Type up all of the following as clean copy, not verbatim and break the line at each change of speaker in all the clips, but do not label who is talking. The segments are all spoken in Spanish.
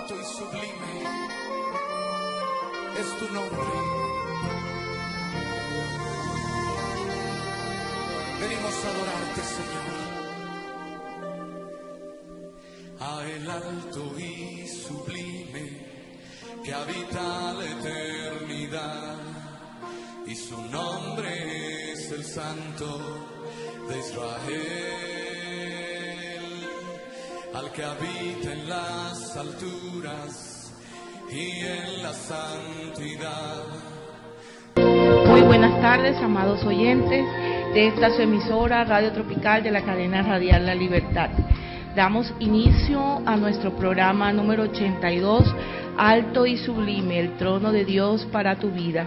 alto y sublime es tu nombre. Venimos a adorarte, Señor. A el alto y sublime que habita la eternidad, y su nombre es el Santo de Israel, al que habita en las alturas y en la santidad.
Muy buenas tardes, amados oyentes de esta su emisora Radio Tropical de la cadena radial La Libertad. Damos inicio a nuestro programa número 82, Alto y Sublime, el trono de Dios para tu vida.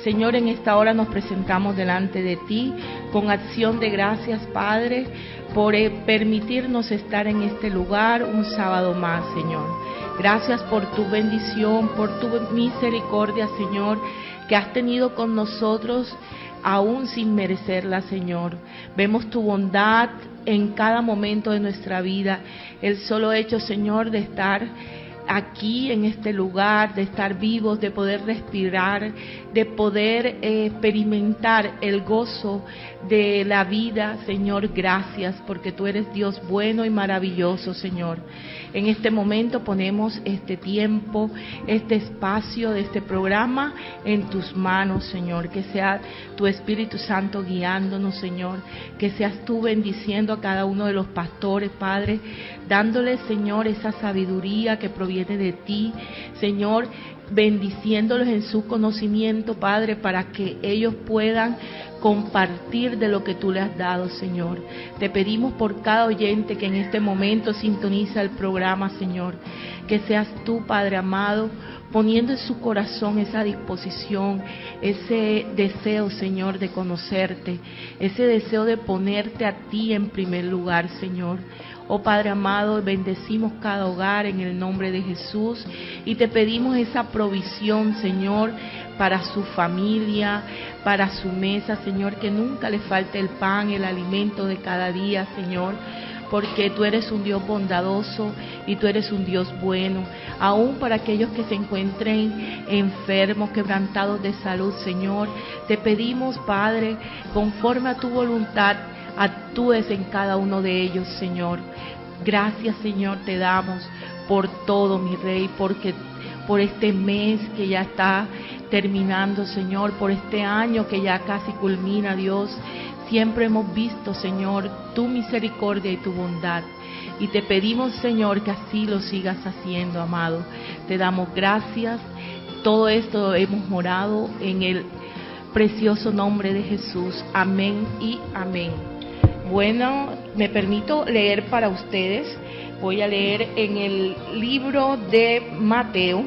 Señor, en esta hora nos presentamos delante de ti con acción de gracias, Padre, por permitirnos estar en este lugar un sábado más, Señor. Gracias por tu bendición, por tu misericordia, Señor, que has tenido con nosotros aún sin merecerla, Señor. Vemos tu bondad en cada momento de nuestra vida. El solo hecho, Señor, de estar aquí en este lugar, de estar vivos, de poder respirar, de poder experimentar el gozo de la vida, Señor, gracias, porque tú eres Dios bueno y maravilloso, Señor. En este momento ponemos este tiempo, este espacio de este programa en tus manos, Señor, que sea tu Espíritu Santo guiándonos, Señor, que seas tú bendiciendo a cada uno de los pastores, Padre, dándoles, Señor, esa sabiduría que proviene de ti, Señor, bendiciéndolos en su conocimiento, Padre, para que ellos puedan compartir de lo que tú le has dado, Señor. Te pedimos por cada oyente que en este momento sintoniza el programa, Señor, que seas tú, Padre amado, poniendo en su corazón esa disposición, ese deseo, Señor, de conocerte, ese deseo de ponerte a ti en primer lugar, Señor. Oh Padre amado, bendecimos cada hogar en el nombre de Jesús y te pedimos esa provisión, Señor, para su familia, para su mesa, Señor, que nunca le falte el pan, el alimento de cada día, Señor, porque tú eres un Dios bondadoso y tú eres un Dios bueno, aún para aquellos que se encuentren enfermos, quebrantados de salud, Señor. Te pedimos, Padre, conforme a tu voluntad, actúes en cada uno de ellos, Señor. Gracias, Señor, te damos por todo, mi Rey, porque por este mes que ya está terminando, Señor, por este año que ya casi culmina, Dios. Siempre hemos visto, Señor, tu misericordia y tu bondad. Y te pedimos, Señor, que así lo sigas haciendo, amado. Te damos gracias. Todo esto hemos orado en el precioso nombre de Jesús. Amén y amén. Bueno, me permito leer para ustedes. Voy a leer en el libro de Mateo,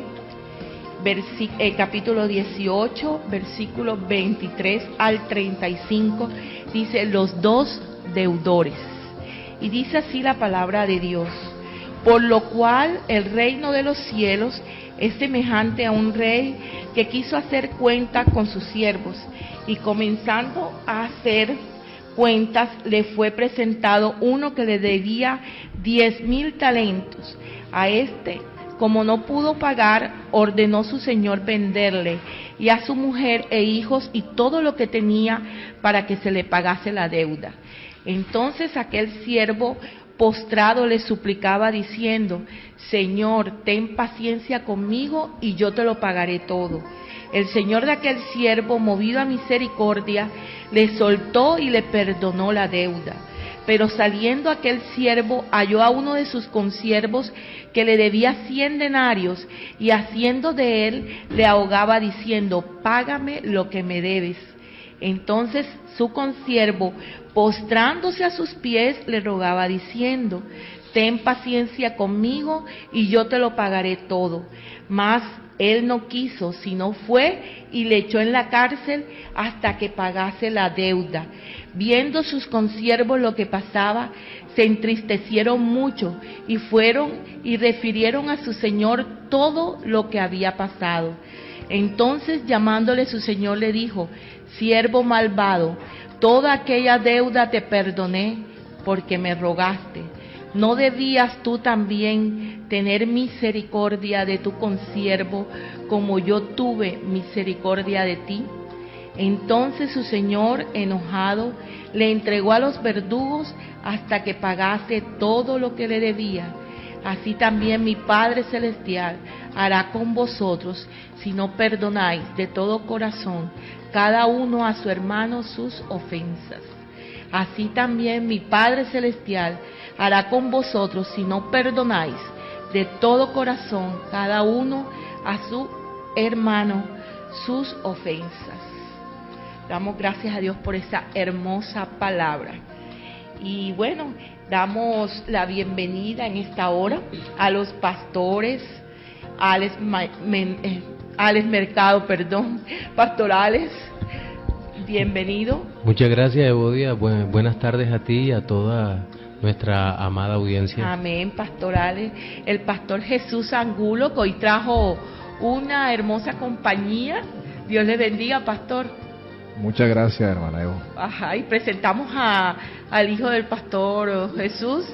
capítulo 18, versículos 23 al 35, dice los dos deudores. Y dice así la palabra de Dios: por lo cual el reino de los cielos es semejante a un rey que quiso hacer cuenta con sus siervos, y comenzando a hacer cuentas, le fue presentado uno que le debía 10,000 talentos. A este, como no pudo pagar, ordenó su señor venderle, y a su mujer e hijos y todo lo que tenía, para que se le pagase la deuda. Entonces aquel siervo postrado le suplicaba diciendo: Señor, ten paciencia conmigo y yo te lo pagaré todo. El señor de aquel siervo, movido a misericordia, le soltó y le perdonó la deuda. Pero saliendo aquel siervo, halló a uno de sus consiervos que le debía 100 denarios, y haciendo de él, le ahogaba diciendo: págame lo que me debes. Entonces su consiervo, postrándose a sus pies, le rogaba diciendo: ten paciencia conmigo y yo te lo pagaré todo. Mas él no quiso, sino fue y le echó en la cárcel hasta que pagase la deuda. Viendo sus consiervos lo que pasaba, se entristecieron mucho y fueron y refirieron a su señor todo lo que había pasado. Entonces, llamándole su señor, le dijo: siervo malvado, toda aquella deuda te perdoné porque me rogaste. ¿no debías tú también tener misericordia de tu consiervo, como yo tuve misericordia de ti? Entonces su señor, enojado, le entregó a los verdugos hasta que pagase todo lo que le debía. Así también mi Padre Celestial hará con vosotros, si no perdonáis de todo corazón cada uno a su hermano sus ofensas. Así también mi Padre Celestial hará con vosotros, si no perdonáis de todo corazón cada uno a su hermano sus ofensas. Damos gracias a Dios por esa hermosa palabra. Y bueno, damos la bienvenida en esta hora a los pastores, Alex Mercado, pastorales. Bienvenido.
Muchas gracias, Evodia. Buenas tardes a ti y a toda nuestra amada audiencia.
Amén, pastorales. El pastor Jesús Angulo, que hoy trajo una hermosa compañía. Dios le bendiga, pastor.
Muchas gracias, hermana Evo.
Ajá, y presentamos al hijo del pastor Jesús.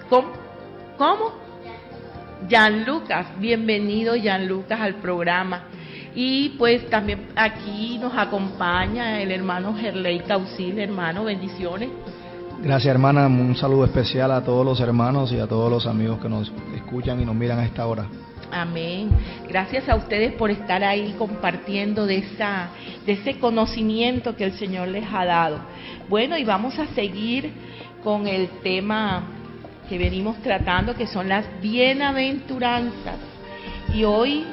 ¿Cómo? Gianlucas. Bienvenido, Gianlucas, al programa. Y pues también aquí nos acompaña el hermano Gerley Causil. Hermano, bendiciones.
Gracias, hermana. Un saludo especial a todos los hermanos y a todos los amigos que nos escuchan y nos miran a esta hora.
Amén. Gracias a ustedes por estar ahí compartiendo de ese conocimiento que el Señor les ha dado. Bueno, y vamos a seguir con el tema que venimos tratando, que son las bienaventuranzas. Y hoy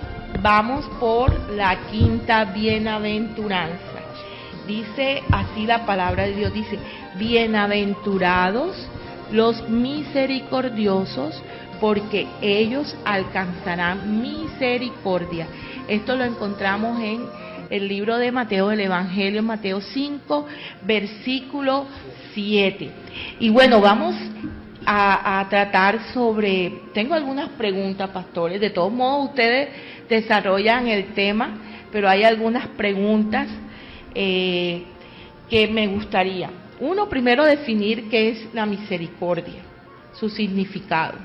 vamos por la quinta bienaventuranza. Dice así la palabra de Dios, dice: bienaventurados los misericordiosos, porque ellos alcanzarán misericordia. Esto lo encontramos en el libro de Mateo, el Evangelio, Mateo 5, versículo 7. Y bueno, vamos a tratar sobre, tengo algunas preguntas, pastores. De todos modos, ustedes desarrollan el tema, pero hay algunas preguntas que me gustaría. Uno, primero definir qué es la misericordia, su significado.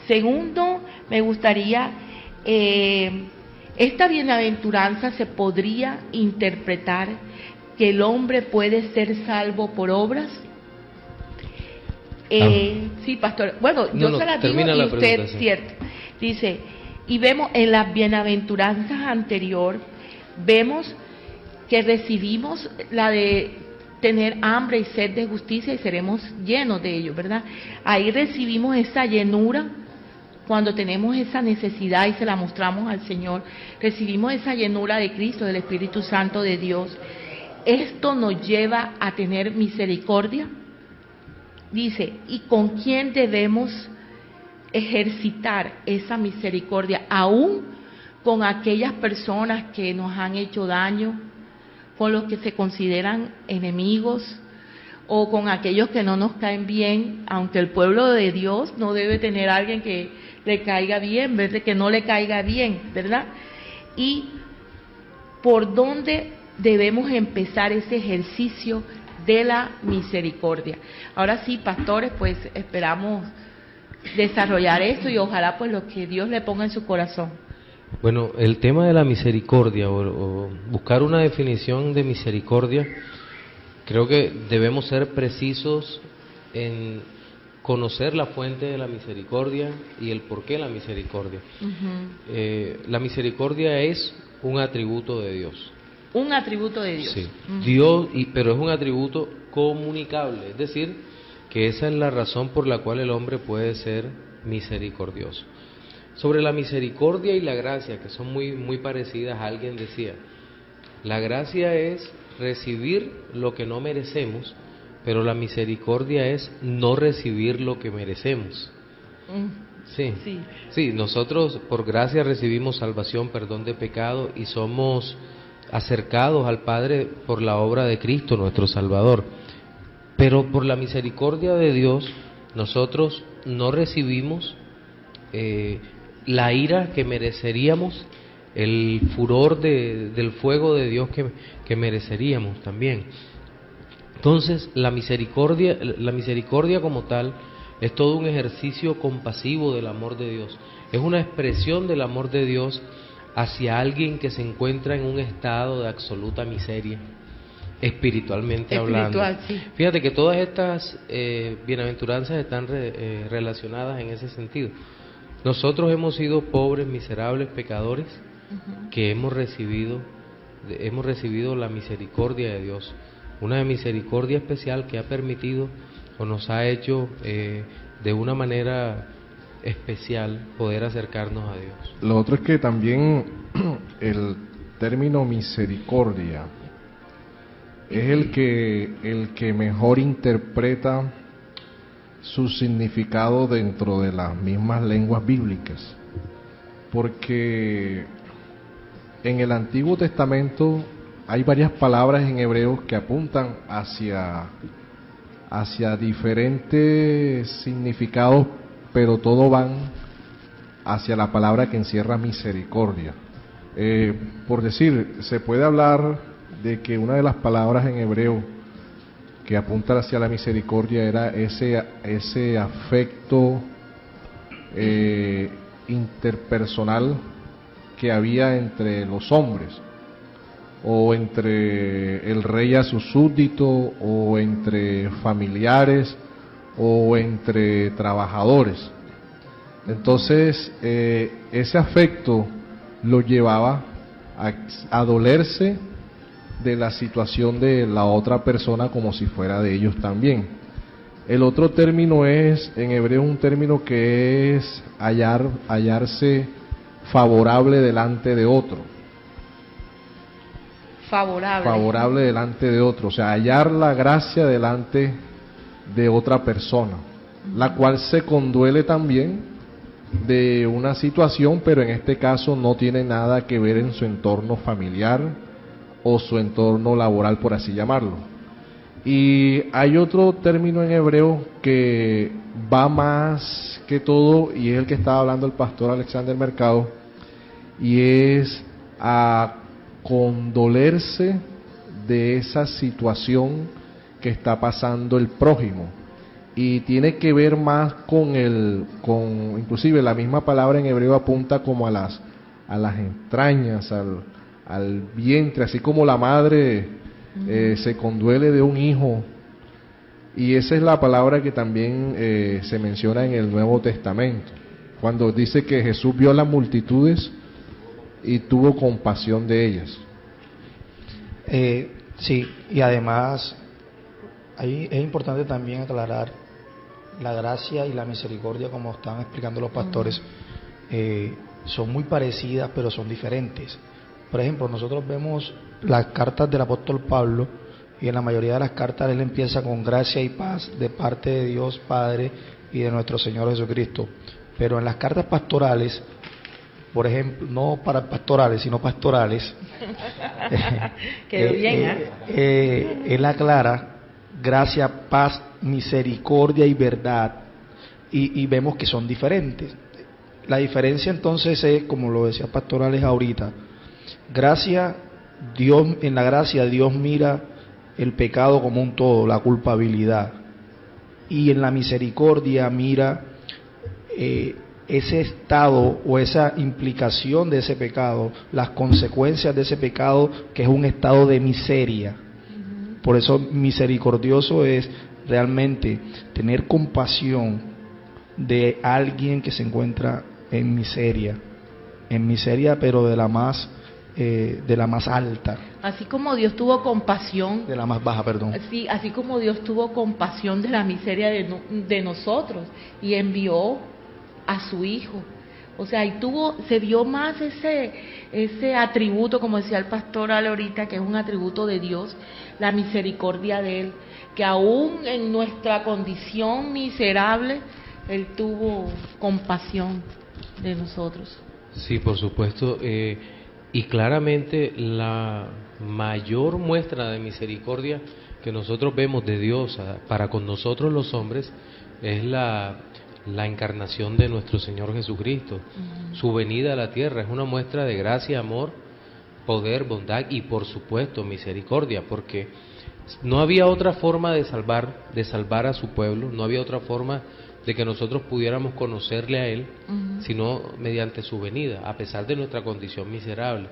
Segundo, me gustaría, esta bienaventuranza se podría interpretar que el hombre puede ser salvo por obras. Sí, pastor. Bueno, yo se la digo y usted, sí. Cierto. Dice, y vemos en las bienaventuranzas anterior, vemos que recibimos la de tener hambre y sed de justicia y seremos llenos de ello, ¿verdad? Ahí recibimos esa llenura. Cuando tenemos esa necesidad y se la mostramos al Señor, recibimos esa llenura de Cristo, del Espíritu Santo de Dios. Esto nos lleva a tener misericordia. Dice, ¿y con quién debemos ejercitar esa misericordia? Aún con aquellas personas que nos han hecho daño, con los que se consideran enemigos, o con aquellos que no nos caen bien, aunque el pueblo de Dios no debe tener a alguien que le caiga bien, en vez de que no le caiga bien, ¿verdad? Y por dónde debemos empezar ese ejercicio de la misericordia. Ahora sí, pastores, pues esperamos desarrollar esto y ojalá pues lo que Dios le ponga en su corazón.
Bueno, el tema de la misericordia o buscar una definición de misericordia, creo que debemos ser precisos en conocer la fuente de la misericordia y el porqué de la misericordia. La misericordia es un atributo de Dios.
Un atributo de Dios.
Sí. Dios, pero es un atributo comunicable, es decir, que esa es la razón por la cual el hombre puede ser misericordioso. Sobre la misericordia y la gracia, que son muy parecidas, alguien decía, la gracia es recibir lo que no merecemos, pero la misericordia es no recibir lo que merecemos. Sí, nosotros por gracia recibimos salvación, perdón de pecado y somos acercados al Padre por la obra de Cristo, nuestro Salvador. Pero por la misericordia de Dios, nosotros no recibimos la ira que mereceríamos, el furor del fuego de Dios que mereceríamos también. Entonces, la misericordia como tal es todo un ejercicio compasivo del amor de Dios, es una expresión del amor de Dios hacia alguien que se encuentra en un estado de absoluta miseria, espiritualmente hablando.
Sí.
Fíjate que todas estas bienaventuranzas están relacionadas en ese sentido. Nosotros hemos sido pobres, miserables, pecadores, que hemos recibido la misericordia de Dios, una misericordia especial que ha permitido o nos ha hecho de una manera especial poder acercarnos a Dios.
Lo otro es que también el término misericordia es el que mejor interpreta su significado dentro de las mismas lenguas bíblicas, porque en el Antiguo Testamento hay varias palabras en hebreo que apuntan hacia diferentes significados, pero todo van hacia la palabra que encierra misericordia. Por decir, se puede hablar de que una de las palabras en hebreo que apunta hacia la misericordia era ese afecto interpersonal que había entre los hombres, o entre el rey a su súbdito, o entre familiares, o entre trabajadores. Entonces ese afecto lo llevaba a dolerse de la situación de la otra persona como si fuera de ellos también. El otro término es, en hebreo, un término que es hallarse favorable delante de otro. Favorable delante de otro, o sea, hallar la gracia delante de otra persona, la cual se conduele también de una situación, pero en este caso no tiene nada que ver en su entorno familiar o su entorno laboral, por así llamarlo. Y hay otro término en hebreo que va más que todo, y es el que estaba hablando el pastor Alexander Mercado, y es a condolerse de esa situación que está pasando el prójimo, y tiene que ver más con inclusive la misma palabra en hebreo apunta como a las entrañas, al vientre, así como la madre se conduele de un hijo, y esa es la palabra que también se menciona en el Nuevo Testamento, cuando dice que Jesús vio las multitudes y tuvo compasión de ellas.
Sí, y además ahí es importante también aclarar la gracia y la misericordia, como están explicando los pastores, son muy parecidas pero son diferentes. Por ejemplo, nosotros vemos las cartas del apóstol Pablo, y en la mayoría de las cartas él empieza con gracia y paz de parte de Dios Padre y de nuestro Señor Jesucristo. Pero en las cartas pastorales, por ejemplo, no para pastorales, sino pastorales, él aclara gracia, paz, misericordia y verdad, y vemos que son diferentes. La diferencia entonces es, como lo decía pastorales ahorita, gracia, Dios, en la gracia Dios mira el pecado como un todo, la culpabilidad, y en la misericordia mira ese estado o esa implicación de ese pecado, las consecuencias de ese pecado, que es un estado de miseria. Por eso misericordioso es realmente tener compasión de alguien que se encuentra en miseria, pero de la más alta.
Así como Dios tuvo compasión
de la más baja, perdón.
Sí, así como Dios tuvo compasión de la miseria de nosotros y envió a su Hijo. O sea, y se vio más ese atributo, como decía el pastor Ale ahorita, que es un atributo de Dios, la misericordia de Él, que aún en nuestra condición miserable, Él tuvo compasión de nosotros.
Sí, por supuesto, y claramente la mayor muestra de misericordia que nosotros vemos de Dios para con nosotros los hombres es la encarnación de nuestro Señor Jesucristo. Su venida a la tierra es una muestra de gracia, amor, poder, bondad y por supuesto misericordia, porque no había otra forma de salvar a su pueblo, no había otra forma de que nosotros pudiéramos conocerle a Él,
Ujú.
sino mediante su venida, a pesar de nuestra condición miserable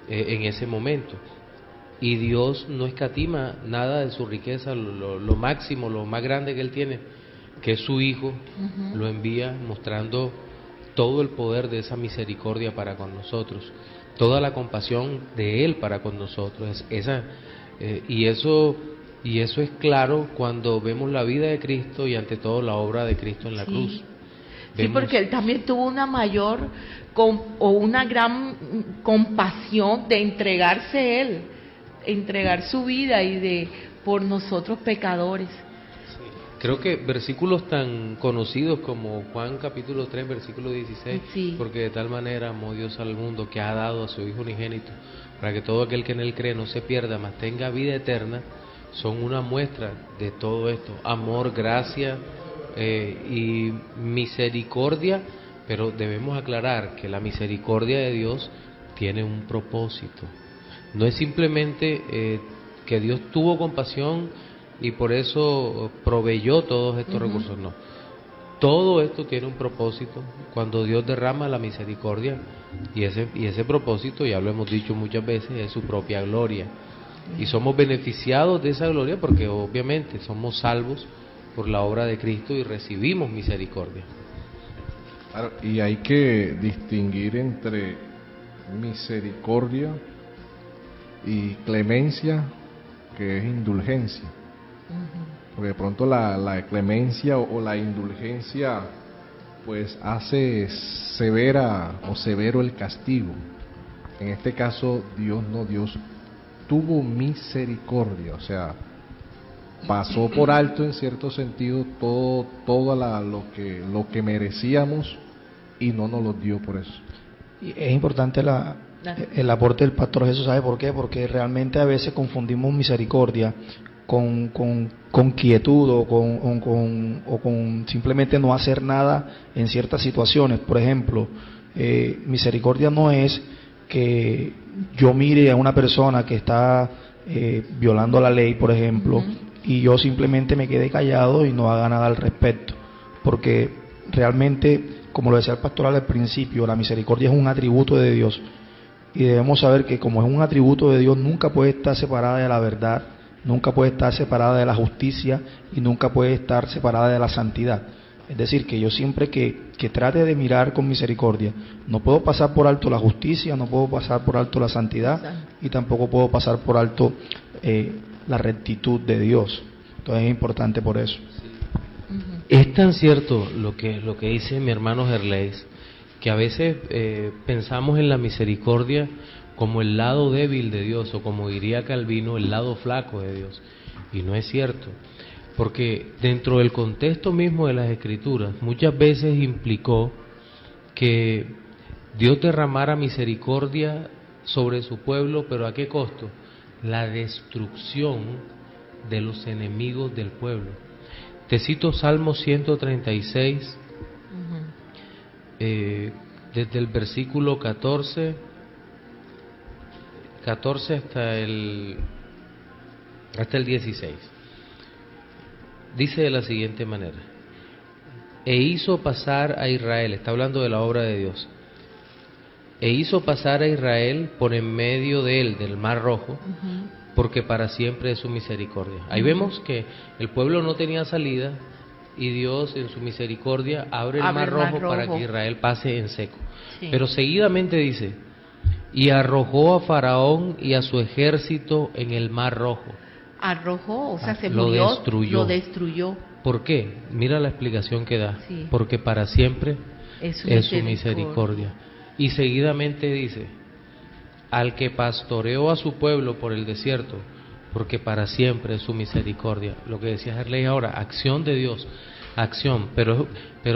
en ese momento. Y Dios no escatima nada de su riqueza, lo máximo, lo más grande que Él tiene, que es su Hijo,
Ujú.
lo envía mostrando todo el poder de esa misericordia para con nosotros, toda la compasión de Él para con nosotros. Y eso es claro cuando vemos la vida de Cristo y ante todo la obra de Cristo en la
Sí.
cruz.
Sí,
Vemos-
porque él también tuvo una mayor o una gran compasión de entregarse él, entregar su vida por nosotros pecadores.
Creo que versículos tan conocidos como Juan capítulo 3, versículo 16,
Sí.
porque de tal manera amó Dios al mundo que ha dado a su Hijo unigénito, para que todo aquel que en Él cree no se pierda, mas tenga vida eterna, son una muestra de todo esto, amor, gracia y misericordia, pero debemos aclarar que la misericordia de Dios tiene un propósito. No es simplemente que Dios tuvo compasión y por eso proveyó todos estos
Ujú.
recursos, no. Todo esto tiene un propósito cuando Dios derrama la misericordia y ese propósito, ya lo hemos dicho muchas veces, es su propia gloria. Y somos beneficiados de esa gloria porque obviamente somos salvos por la obra de Cristo y recibimos misericordia.
Claro, y hay que distinguir entre misericordia y clemencia, que es indulgencia. Porque de pronto la clemencia o la indulgencia pues hace severa o severo el castigo. En este caso Dios tuvo misericordia, o sea, pasó por alto en cierto sentido todo lo que merecíamos y no nos lo dio por eso.
Y es importante el aporte del pastor Jesús. ¿Sabe por qué? Porque realmente a veces confundimos misericordia con quietud o con simplemente no hacer nada en ciertas situaciones. Por ejemplo, misericordia no es que yo mire a una persona que está violando la ley, por ejemplo,
Ujú.
y yo simplemente me quede callado y no haga nada al respecto, porque realmente, como lo decía el pastor al principio, la misericordia es un atributo de Dios y debemos saber que como es un atributo de Dios, nunca puede estar separada de la verdad, nunca puede estar separada de la justicia y nunca puede estar separada de la santidad. Es decir, que yo siempre que trate de mirar con misericordia, no puedo pasar por alto la justicia, no puedo pasar por alto la santidad y tampoco puedo pasar por alto la rectitud de Dios. Entonces es importante por eso.
Ujú.
Es tan cierto lo que dice mi hermano Gerleis, que a veces pensamos en la misericordia como el lado débil de Dios, o como diría Calvino, el lado flaco de Dios. Y no es cierto, porque dentro del contexto mismo de las Escrituras, muchas veces implicó que Dios derramara misericordia sobre su pueblo, pero ¿a qué costo? La destrucción de los enemigos del pueblo. Te cito Salmo 136,
Ujú.
desde el versículo 14 hasta el 16. Dice de la siguiente manera: e hizo pasar a Israel, está hablando de la obra de Dios, e hizo pasar a Israel por en medio de él, del mar rojo,
Ujú.
porque para siempre es su misericordia. Ahí vemos que el pueblo no tenía salida y Dios en su misericordia abre el mar rojo para que Israel pase en seco.
Sí.
Pero seguidamente dice: y arrojó a Faraón y a su ejército en el mar rojo.
Arrojó, o sea, se
Lo
murió,
destruyó.
lo destruyó.
¿Por qué? Mira la explicación que da.
Sí.
Porque para siempre
Es su
es su
misericordia.
misericordia. Y seguidamente dice: al que pastoreó a su pueblo por el desierto, porque para siempre es su misericordia. Lo que decía Gerley ahora, acción de Dios, acción, pero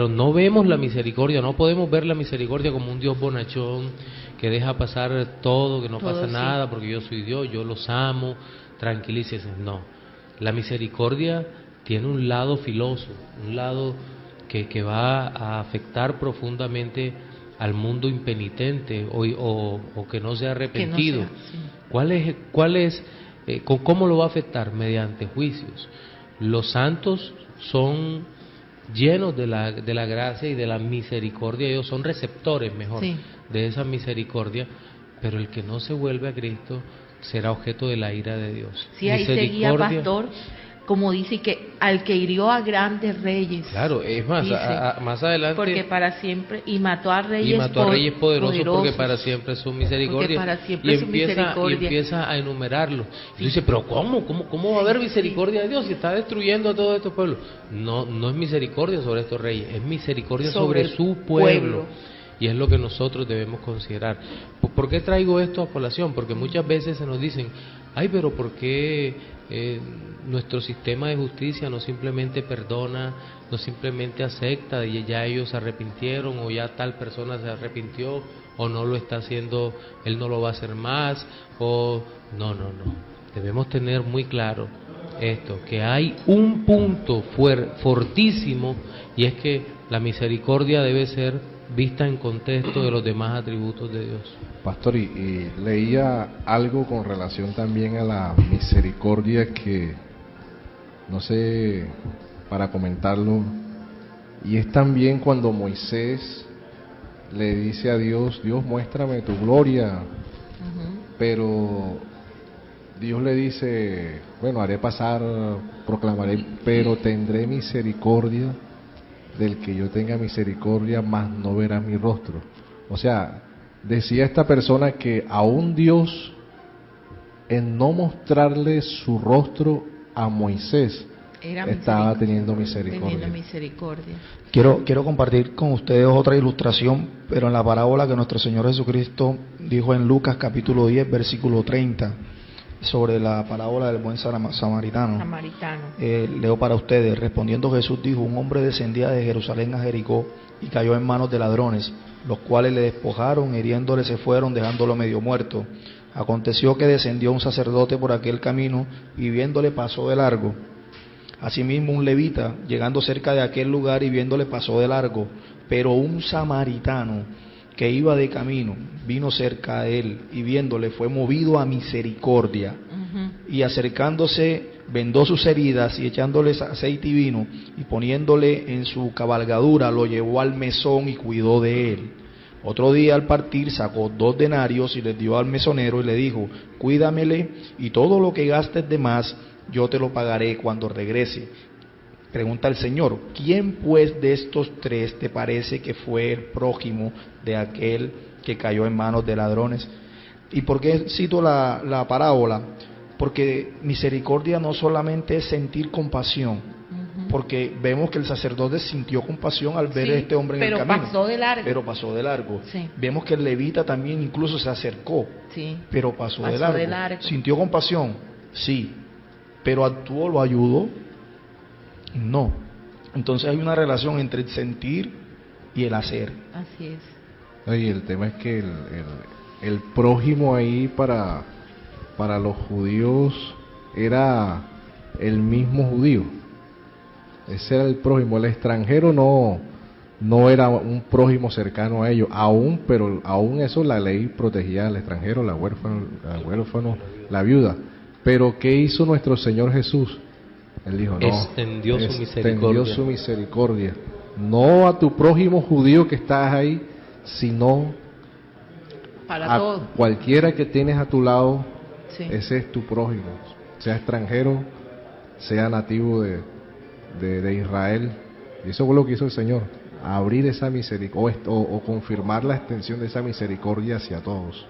no vemos la misericordia, no podemos ver la misericordia como un Dios bonachón que deja pasar todo, que no
Todo,
pasa
sí.
nada porque yo soy Dios, yo los amo, tranquilícese. No, la misericordia tiene un lado filoso, un lado que va a afectar profundamente al mundo impenitente o que no se ha arrepentido.
Que no sea, sí.
¿Cuál es cómo lo va a afectar? Mediante juicios. Los santos son llenos de la gracia y de la misericordia de Dios, son receptores mejor
Sí.
de esa misericordia, pero el que no se vuelve a Cristo será objeto de la ira de Dios.
Sí, ahí seguía
Misericordia-
pastor, como dice que al que hirió a grandes reyes.
Claro, es más,
dice,
más adelante,
porque para siempre, y mató a reyes,
y mató a reyes poderosos porque para
poderosos.
siempre es su misericordia.
Porque para siempre
y
es su
empieza,
misericordia.
Y empieza a enumerarlo. Y dice, pero ¿cómo va a haber misericordia de Dios si está destruyendo a todos estos pueblos? No es misericordia sobre estos reyes, es misericordia sobre
el
su pueblo. Y es lo que nosotros debemos considerar. ¿Por qué traigo esto a colación? Porque muchas veces se nos dicen, ay, pero ¿por qué nuestro sistema de justicia no simplemente perdona, no simplemente acepta y ya ellos se arrepintieron o ya tal persona se arrepintió o no lo está haciendo, él no lo va a hacer más? O no. Debemos tener muy claro esto, que hay un punto fortísimo, y es que la misericordia debe ser vista en contexto de los demás atributos de Dios.
Pastor, y leía algo con relación también a la misericordia que, no sé, para comentarlo, y es también cuando Moisés le dice a Dios, Dios, muéstrame tu gloria, pero Dios le dice, bueno, haré pasar, proclamaré, pero tendré misericordia del que yo tenga misericordia, mas no verá mi rostro. O sea, decía esta persona que aún Dios, en no mostrarle su rostro a Moisés, estaba teniendo misericordia.
Quiero compartir con ustedes otra ilustración, pero en la parábola que nuestro Señor Jesucristo dijo en Lucas capítulo 10, versículo 30, sobre la parábola del buen samaritano. Leo para ustedes. Respondiendo Jesús dijo, un hombre descendía de Jerusalén a Jericó y cayó en manos de ladrones, los cuales le despojaron, hiriéndole se fueron, dejándolo medio muerto. Aconteció que descendió un sacerdote por aquel camino y viéndole pasó de largo. Asimismo un levita, llegando cerca de aquel lugar y viéndole pasó de largo. Pero un samaritano que iba de camino vino cerca de él y viéndole fue movido a misericordia. Y acercándose vendó sus heridas y echándole aceite y vino y poniéndole en su cabalgadura lo llevó al mesón y cuidó de él. Otro día al partir sacó 2 denarios y les dio al mesonero y le dijo, cuídamele y todo lo que gastes de más yo te lo pagaré cuando regrese. Pregunta el Señor, ¿quién pues de estos 3 te parece que fue el prójimo de aquel que cayó en manos de ladrones? ¿Y por qué cito la parábola? Porque misericordia no solamente es sentir compasión, porque vemos que el sacerdote sintió compasión al ver a este hombre en el camino. Pero pasó de largo. Sí. Vemos que el levita también incluso se acercó, pero pasó de largo. ¿Sintió compasión? Sí. ¿Pero actuó, lo ayudó? No. Entonces hay una relación entre el sentir y el hacer.
Así es.
Oye, el tema es que el prójimo ahí para los judíos era el mismo judío. Ese era el prójimo. El extranjero no era un prójimo cercano a ellos, pero aún eso la ley protegía al extranjero, al huérfano, la viuda. Pero ¿qué hizo nuestro Señor Jesús? Él dijo,
extendió su
misericordia. No a tu prójimo judío que estás ahí, sino
para
a
todo.
Cualquiera que tienes a tu lado, ese es tu prójimo, sea extranjero, sea nativo de Israel. Y eso fue lo que hizo el Señor, abrir esa misericordia o confirmar la extensión de esa misericordia hacia todos.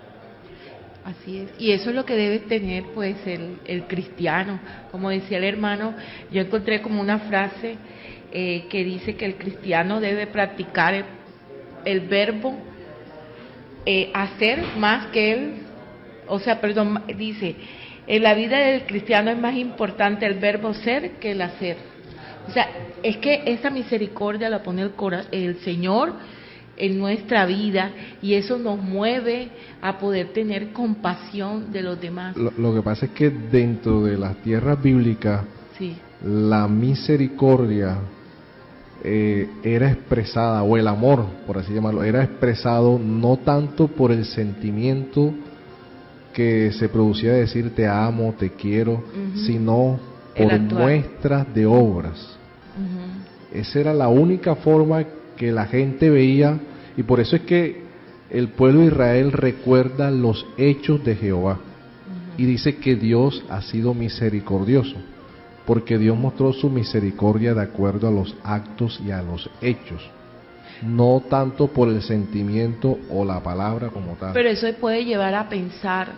Así es, y eso es lo que debe tener pues el cristiano. Como decía el hermano, yo encontré como una frase que dice que el cristiano debe practicar el verbo hacer más que dice, en la vida del cristiano es más importante el verbo ser que el hacer. O sea, es que esa misericordia la pone el Señor en nuestra vida y eso nos mueve a poder tener compasión de los demás.
Lo que pasa es que dentro de las tierras bíblicas, la misericordia era expresada, o el amor, por así llamarlo, era expresado no tanto por el sentimiento que se producía de decir te amo, te quiero, sino por muestras de obras. Esa era la única forma que la gente veía, y por eso es que el pueblo de Israel recuerda los hechos de Jehová y dice que Dios ha sido misericordioso, porque Dios mostró su misericordia de acuerdo a los actos y a los hechos, no tanto por el sentimiento o la palabra como tal.
Pero eso puede llevar a pensar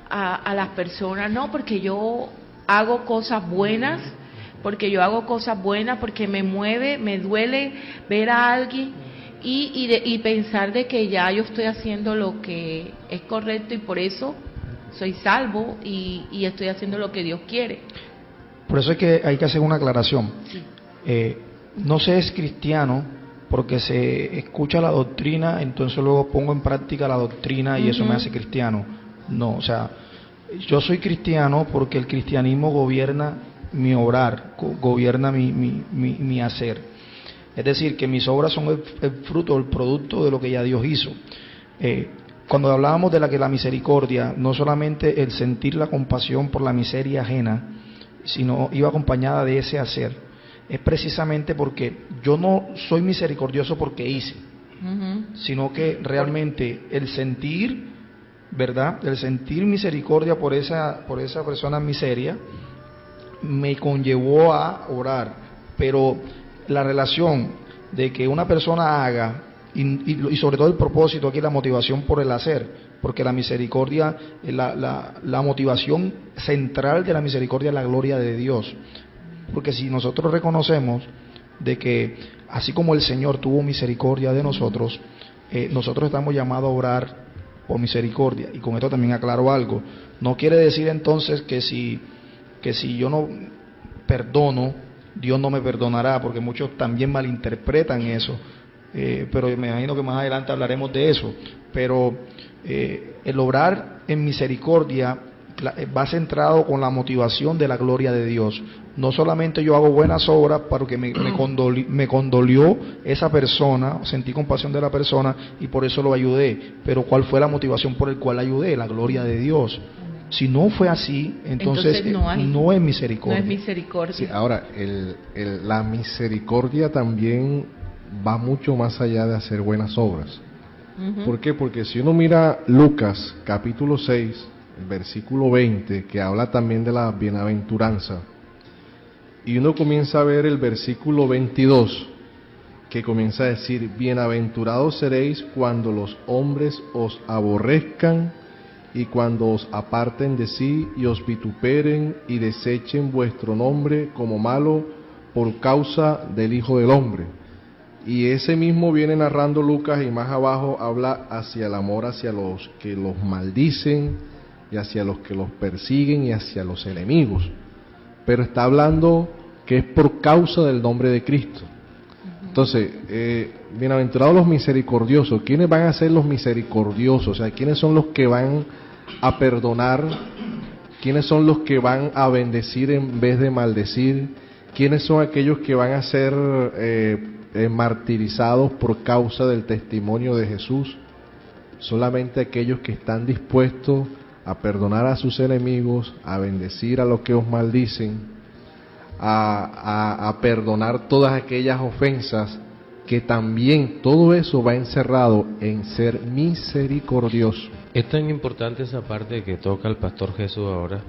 a las personas, no, porque yo hago cosas buenas, porque me mueve, me duele ver a alguien y pensar de que ya yo estoy haciendo lo que es correcto y por eso soy salvo y estoy haciendo lo que Dios quiere.
Por eso es que hay que hacer una aclaración.
Sí.
No se es cristiano porque se escucha la doctrina, entonces luego pongo en práctica la doctrina y eso me hace cristiano. No, o sea, yo soy cristiano porque el cristianismo gobierna mi obrar, gobierna mi hacer. Es decir, que mis obras son el fruto, el producto de lo que ya Dios hizo. Cuando hablábamos de la misericordia, no solamente el sentir la compasión por la miseria ajena, sino iba acompañada de ese hacer. Es precisamente porque yo no soy misericordioso porque hice, sino que realmente el sentir, ¿verdad? El sentir misericordia por esa persona en miseria me conllevó a orar. Pero la relación de que una persona haga y sobre todo el propósito aquí, la motivación por el hacer, porque la misericordia, la motivación central de la misericordia es la gloria de Dios. Porque si nosotros reconocemos de que así como el Señor tuvo misericordia de nosotros, nosotros estamos llamados a orar por misericordia. Y con esto también aclaro algo. No quiere decir entonces que si yo no perdono, Dios no me perdonará, porque muchos también malinterpretan eso. Pero me imagino que más adelante hablaremos de eso. Pero el obrar en misericordia va centrado con la motivación de la gloria de Dios. No solamente yo hago buenas obras porque me condolió esa persona, sentí compasión de la persona y por eso lo ayudé, pero ¿cuál fue la motivación por la cual ayudé? La gloria de Dios. Si no fue así, entonces no es misericordia.
No es misericordia.
Sí, ahora, la misericordia también va mucho más allá de hacer buenas obras. ¿Por qué? Porque si uno mira Lucas capítulo 6, el versículo 20, que habla también de la bienaventuranza, y uno comienza a ver el versículo 22, que comienza a decir: bienaventurados seréis cuando los hombres os aborrezcan y cuando os aparten de sí y os vituperen y desechen vuestro nombre como malo por causa del Hijo del Hombre. Y ese mismo viene narrando Lucas, y más abajo habla hacia el amor hacia los que los maldicen y hacia los que los persiguen y hacia los enemigos. Pero está hablando que es por causa del nombre de Cristo. Entonces, bienaventurados los misericordiosos. ¿Quiénes van a ser los misericordiosos? O sea, ¿quiénes son los que van a perdonar? ¿Quiénes son los que van a bendecir en vez de maldecir? ¿Quiénes son aquellos que van a ser martirizados por causa del testimonio de Jesús? Solamente aquellos que están dispuestos a perdonar a sus enemigos, a bendecir a los que os maldicen, a perdonar todas aquellas ofensas, que también todo eso va encerrado en ser misericordioso.
Es tan importante esa parte que toca el pastor Jesús ahora,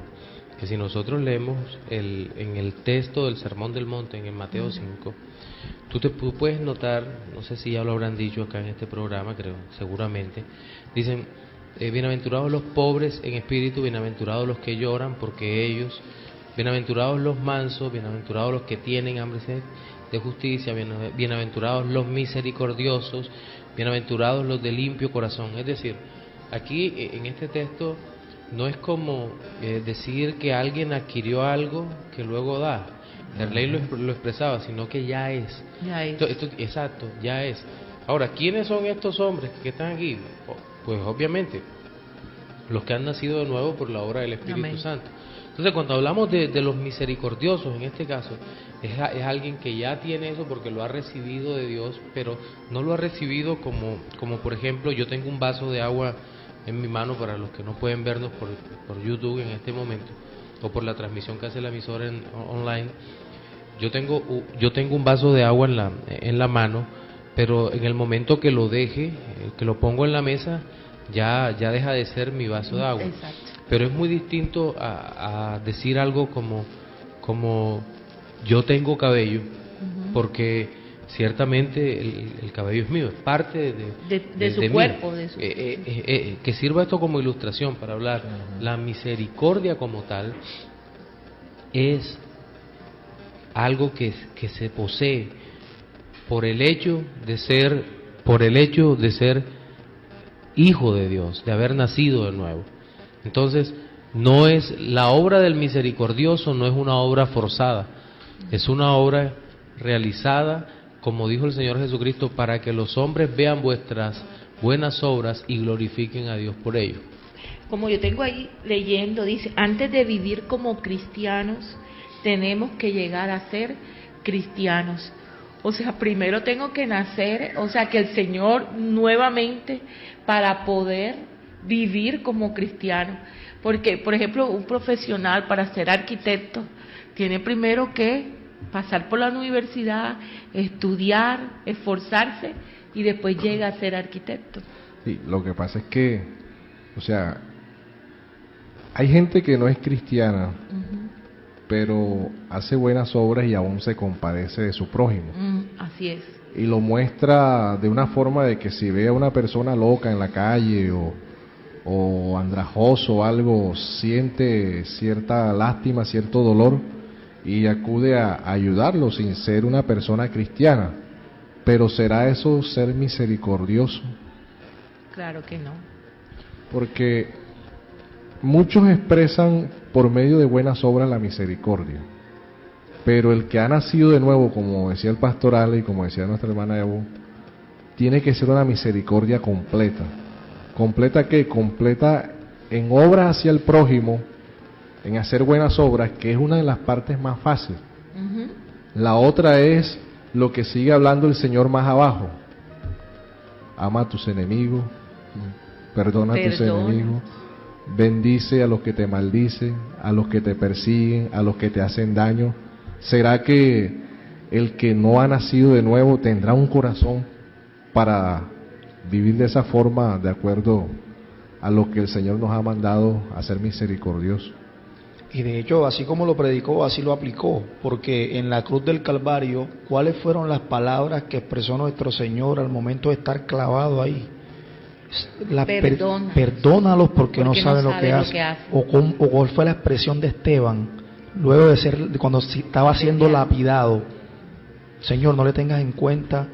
que si nosotros leemos en el texto del Sermón del Monte, en el Mateo 5, tú puedes notar, no sé si ya lo habrán dicho acá en este programa, creo, seguramente, dicen: bienaventurados los pobres en espíritu, bienaventurados los que lloran, porque ellos, bienaventurados los mansos, bienaventurados los que tienen hambre y sed de justicia, bienaventurados los misericordiosos, bienaventurados los de limpio corazón. Es decir, aquí en este texto no es como decir que alguien adquirió algo que luego da. La ley lo expresaba, sino que ya es.
Ya es.
Exacto, ya es. Ahora, ¿quiénes son estos hombres que están aquí? Pues obviamente los que han nacido de nuevo por la obra del Espíritu
Amén.
Santo. Entonces, cuando hablamos de los misericordiosos, en este caso, es alguien que ya tiene eso porque lo ha recibido de Dios, pero no lo ha recibido como por ejemplo, yo tengo un vaso de agua en mi mano, para los que no pueden vernos por YouTube en este momento, o por la transmisión que hace la emisora online. yo tengo un vaso de agua en la mano, pero en el momento que lo deje, que lo pongo en la mesa, ya deja de ser mi vaso de agua.
Exacto.
Pero es muy distinto a decir algo como yo tengo cabello, porque ciertamente el cabello es mío, es parte
de su
mí.
cuerpo,
Que sirva esto como ilustración para hablar. La misericordia como tal es algo que se posee por el hecho de ser hijo de Dios, de haber nacido de nuevo. Entonces, no es la obra del misericordioso, no es una obra forzada, es una obra realizada, como dijo el Señor Jesucristo, para que los hombres vean vuestras buenas obras y glorifiquen a Dios por ello.
Como yo tengo ahí leyendo, dice, antes de vivir como cristianos, tenemos que llegar a ser cristianos. O sea, primero tengo que nacer, o sea, que el Señor nuevamente para poder vivir como cristiano. Porque, por ejemplo, un profesional para ser arquitecto tiene primero que pasar por la universidad, estudiar, esforzarse y después llega a ser arquitecto.
Sí, lo que pasa es que, o sea, hay gente que no es cristiana, pero hace buenas obras y aún se compadece de su prójimo.
Así es.
Y lo muestra de una forma de que si ve a una persona loca en la calle o andrajoso o algo, siente cierta lástima, cierto dolor y acude a ayudarlo sin ser una persona cristiana. Pero ¿será eso ser misericordioso?
Claro que no.
Porque muchos expresan por medio de buenas obras la misericordia, pero el que ha nacido de nuevo, como decía el pastor Ale y como decía nuestra hermana Evo, tiene que ser una misericordia completa. ¿Completa qué? Completa en obras hacia el prójimo, en hacer buenas obras, que es una de las partes más fáciles. La otra es lo que sigue hablando el Señor más abajo: ama a tus enemigos, perdona a tus enemigos, bendice a los que te maldicen, a los que te persiguen, a los que te hacen daño. ¿Será que el que no ha nacido de nuevo tendrá un corazón para vivir de esa forma, de acuerdo a lo que el Señor nos ha mandado a ser misericordioso?
Y de hecho, así como lo predicó, así lo aplicó, porque en la cruz del Calvario, ¿cuáles fueron las palabras que expresó nuestro Señor al momento de estar clavado ahí? Perdónalos porque no saben lo que hacen. O cuál fue la expresión de Esteban luego de cuando estaba siendo lapidado: Señor, no le tengas en cuenta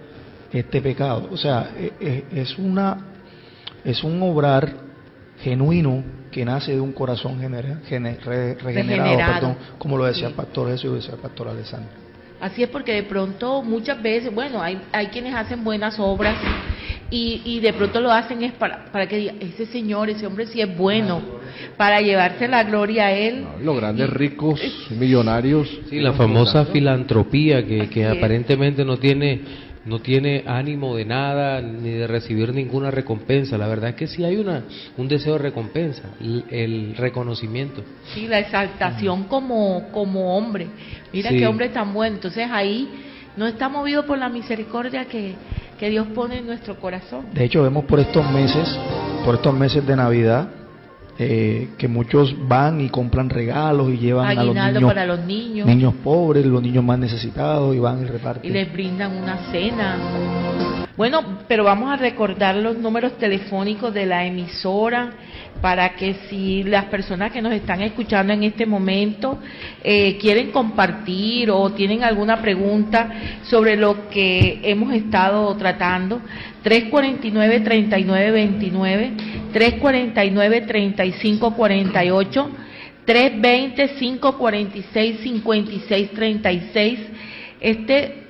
este pecado. O sea, es un obrar genuino que nace de un corazón regenerado, como lo decía el pastor Jesús y decía el pastor Alessandro.
Así es, porque de pronto muchas veces, bueno, hay quienes hacen buenas obras y de pronto lo hacen es para que diga, ese hombre sí es bueno, para llevarse la gloria a él.
Los grandes ricos, millonarios.
Sí, la famosa filantropía que aparentemente no tiene ánimo de nada ni de recibir ninguna recompensa. La verdad es que sí hay un deseo de recompensa, el reconocimiento.
Sí, la exaltación como hombre. Mira qué hombre tan bueno. Entonces ahí no está movido por la misericordia que Dios pone en nuestro corazón.
De hecho, vemos por estos meses de Navidad, que muchos van y compran regalos y llevan
aguinaldo para los
niños pobres, los niños más necesitados, y van y reparten.
Y les brindan una cena. Bueno, pero vamos a recordar los números telefónicos de la emisora para que si las personas que nos están escuchando en este momento quieren compartir o tienen alguna pregunta sobre lo que hemos estado tratando, 349-3929, 349-3548, 320-546-5636. Este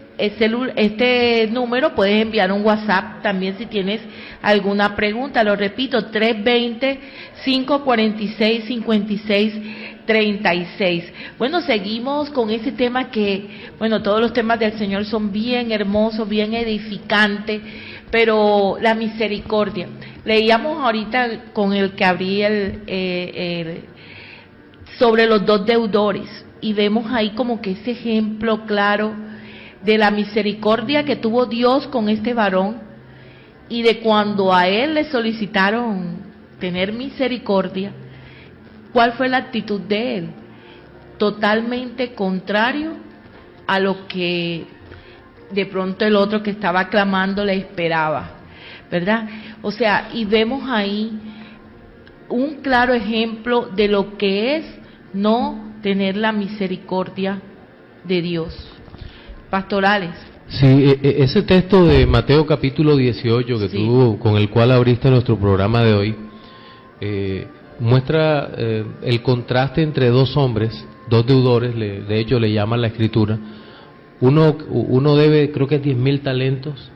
número puedes enviar un WhatsApp también si tienes alguna pregunta. Lo repito, 320-546-5636. Bueno, seguimos con ese tema todos los temas del Señor son bien hermosos, bien edificantes, pero la misericordia. Leíamos ahorita con el que abrí sobre los dos deudores. y vemos ahí como que ese ejemplo claro de la misericordia que tuvo Dios con este varón, y de cuando a él le solicitaron tener misericordia, ¿cuál fue la actitud de él? Totalmente contrario a lo que de pronto el otro que estaba clamando le esperaba, ¿verdad? O sea, y vemos ahí un claro ejemplo de lo que es no tener la misericordia de Dios. Pastorales.
Sí, ese texto de Mateo capítulo 18 que tú, con el cual abriste nuestro programa de hoy, muestra el contraste entre dos hombres, dos deudores, de hecho le llama la Escritura. Uno debe, creo que 10.000 talentos,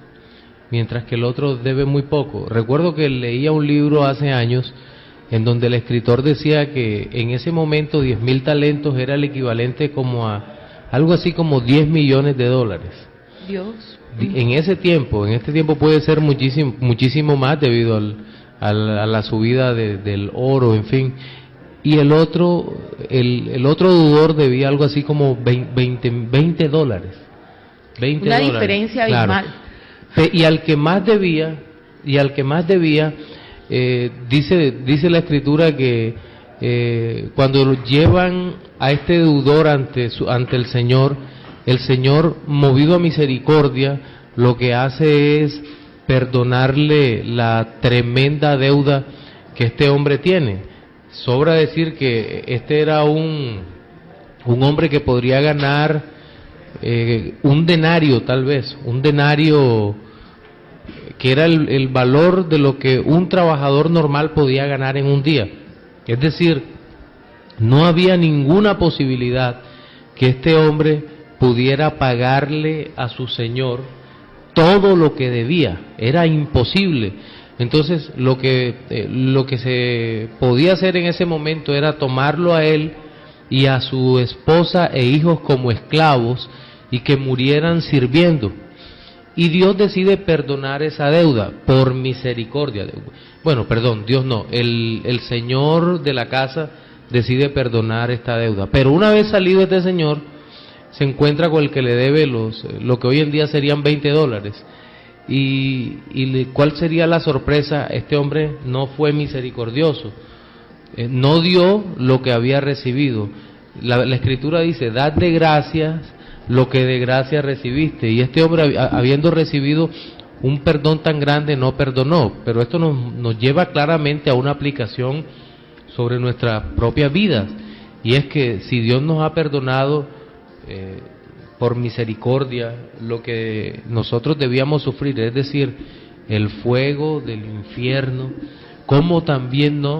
mientras que el otro debe muy poco. Recuerdo que leía un libro hace años en donde el escritor decía que en ese momento 10.000 talentos era el equivalente como a algo así como 10 millones de dólares.
Dios.
En ese tiempo, en este tiempo puede ser muchísimo más debido a la subida del oro, en fin. Y el otro deudor debía algo así como 20 dólares. 20
Una
dólares,
diferencia
claro.
abismal.
Y al que más debía, dice la Escritura que cuando lo llevan a este deudor ante el Señor, movido a misericordia, lo que hace es perdonarle la tremenda deuda que este hombre tiene. Sobra decir que este era un hombre que podría ganar un denario, tal vez, un denario que era el valor de lo que un trabajador normal podía ganar en un día. Es decir, no había ninguna posibilidad que este hombre pudiera pagarle a su señor todo lo que debía, era imposible. Entonces lo que se podía hacer en ese momento era tomarlo a él y a su esposa e hijos como esclavos y que murieran sirviendo. Y Dios decide perdonar esa deuda por misericordia. Bueno, perdón, Dios no, el señor de la casa decide perdonar esta deuda. Pero una vez salido este señor, se encuentra con el que le debe lo que hoy en día serían 20 dólares. ¿Cuál sería la sorpresa? Este hombre no fue misericordioso, no dio lo que había recibido. La Escritura dice, dad de gracias lo que de gracia recibiste, y este hombre, habiendo recibido un perdón tan grande, no perdonó. Pero esto nos lleva claramente a una aplicación sobre nuestras propias vidas, y es que si Dios nos ha perdonado por misericordia lo que nosotros debíamos sufrir, es decir, el fuego del infierno, ¿cómo también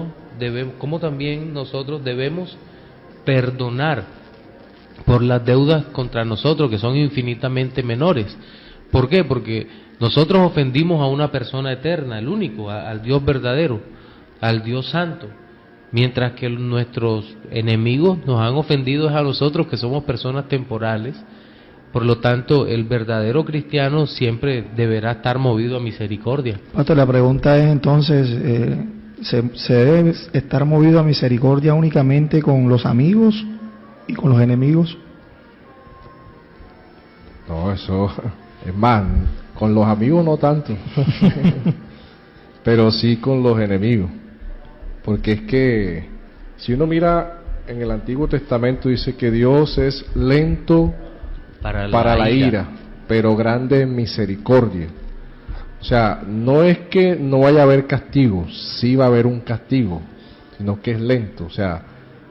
nosotros debemos perdonar por las deudas contra nosotros, que son infinitamente menores? ¿Por qué? Porque nosotros ofendimos a una persona eterna, el único, al Dios verdadero, al Dios santo, mientras que nuestros enemigos nos han ofendido a nosotros, que somos personas temporales. Por lo tanto, el verdadero cristiano siempre deberá estar movido a misericordia.
Pastor, la pregunta es entonces, ¿se debe estar movido a misericordia únicamente con los amigos y con los enemigos?
No, eso es más, con los amigos no tanto, pero sí con los enemigos. Porque es que si uno mira en el Antiguo Testamento, dice que Dios es lento para la ira, pero grande en misericordia. O sea, no es que no vaya a haber castigo, sí va a haber un castigo, sino que es lento. O sea,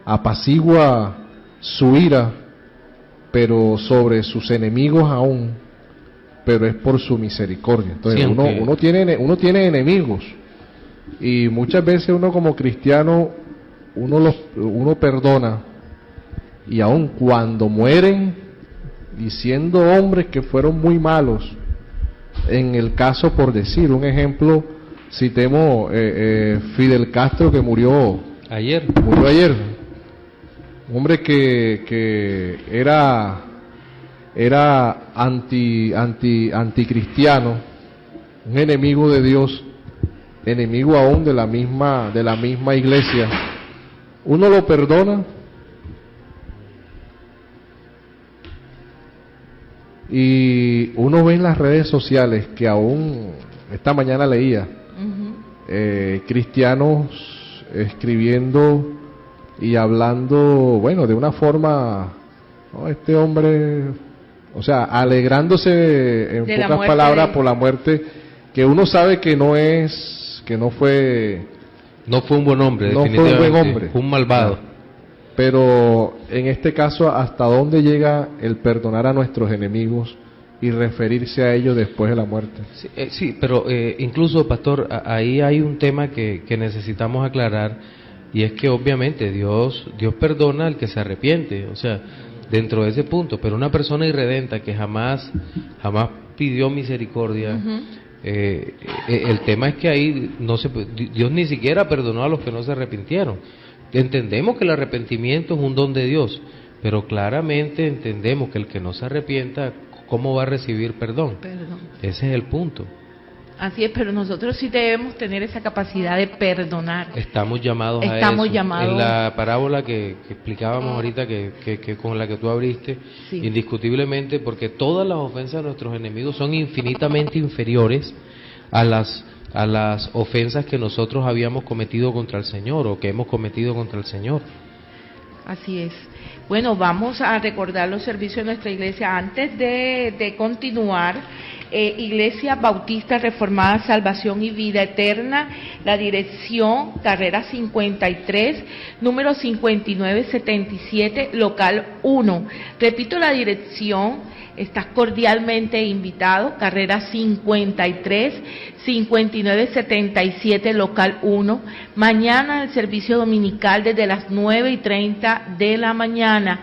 apacigua su ira, pero sobre sus enemigos aún, pero es por su misericordia. Entonces,
sí,
uno tiene enemigos, y muchas veces uno como cristiano uno perdona, y aun cuando mueren y siendo hombres que fueron muy malos, en el caso, por decir un ejemplo, citemos Fidel Castro, que murió ayer, un hombre que era anticristiano, un enemigo de Dios, enemigo aún de la misma iglesia. Uno lo perdona Y uno ve en las redes sociales que aún, esta mañana leía, cristianos escribiendo y hablando, bueno, de una forma, ¿no? Este hombre, o sea, alegrándose en pocas palabras por la muerte, que uno sabe que no fue
un buen hombre,
no fue un buen hombre,
un malvado.
Pero en este caso, ¿hasta dónde llega el perdonar a nuestros enemigos y referirse a ellos después de la muerte?
Sí, pero incluso, pastor, ahí hay un tema que necesitamos aclarar, y es que obviamente Dios perdona al que se arrepiente, o sea, dentro de ese punto, pero una persona irredenta que jamás pidió misericordia, el tema es que ahí Dios ni siquiera perdonó a los que no se arrepintieron. Entendemos que el arrepentimiento es un don de Dios, pero claramente entendemos que el que no se arrepienta, ¿cómo va a recibir perdón? Ese es el punto.
Así es, pero nosotros sí debemos tener esa capacidad de perdonar.
Estamos llamados a eso. En la parábola que explicábamos ahorita, que con la que tú abriste, sí, indiscutiblemente, porque todas las ofensas de nuestros enemigos son infinitamente inferiores a las ofensas que nosotros habíamos cometido contra el Señor o que hemos cometido contra el Señor.
Así es. Bueno, vamos a recordar los servicios de nuestra iglesia. Antes de continuar, Iglesia Bautista Reformada Salvación y Vida Eterna, la dirección, carrera 53, número 5977, local 1. Repito la dirección, estás cordialmente invitado, carrera 53, 5977, local 1. Mañana el servicio dominical desde las 9:30 de la mañana.